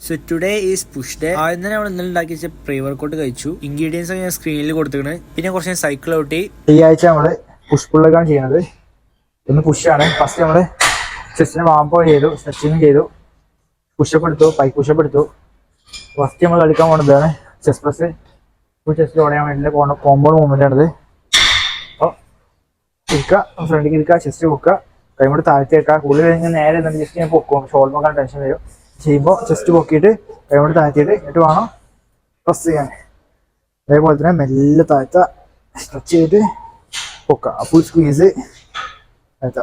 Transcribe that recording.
So today is push day. ആദ്യം തന്നെ നമ്മൾ ഇന്നലെ ഉണ്ടാക്കി വെച്ച പ്രീ വർക്കൗട്ട് കഴിച്ചു. ഇൻഗ്രീഡിയൻസ് ഒക്കെ ഞാൻ സ്ക്രീനിൽ കൊടുത്തിട്ടുണ്ട്. പിന്നെ കുറച്ച് സൈക്കിൾ ഔട്ടി. ഈ ആഴ്ച നമ്മള് പുഷ് പുള്ളൊക്കെയാണ് ചെയ്യുന്നത്. ഇന്ന് പുഷാണ്. ഫസ്റ്റ് നമ്മള് ചെസ്റ്റിന് വാമ്പോ ചെയ്തു, സ്ട്രെച്ചിങ് ചെയ്തു, പുഷപ്പ് എടുത്തു, പൈക്ക് പുഷപ്പ് എടുത്തു. ഫസ്റ്റ് നമ്മൾ കളിക്കാൻ പോകുന്നതാണ് ചെസ്റ്റ് പ്രസ്. ഫുൾ ചെസ്റ്റ് ഓടാൻ വേണ്ടിയിട്ട് കോമ്പൗണ്ട് മൂവ്മെന്റ് ആണിത്. അപ്പോൾ ഇരിക്കുക, ഫ്രണ്ടിലേക്ക് ഇരിക്കുക, ചെസ്റ്റ് പൊക്കുക, കൈകൊണ്ട് താഴ്ത്തി വെക്കുക. കൂടുതൽ കഴിഞ്ഞാൽ നേരെ എന്നിട്ട് ജസ്റ്റ് ഞാൻ പൊക്കും, ഷോൾഡർ ടെൻഷൻ വരും. ചെയ്യുമ്പോൾ ചെസ്റ്റ് പൊക്കിയിട്ട് കൈകൊണ്ട് താഴ്ത്തിയിട്ട് എന്നിട്ട് വേണം പ്രസ് ചെയ്യാൻ. അതേപോലെ തന്നെ മെല്ലെ താഴ്ത്ത, സ്ട്രെച്ച് ചെയ്തിട്ട് പൊക്കുക, ഫുൾ സ്ക്വീസ് താഴ്ത്ത.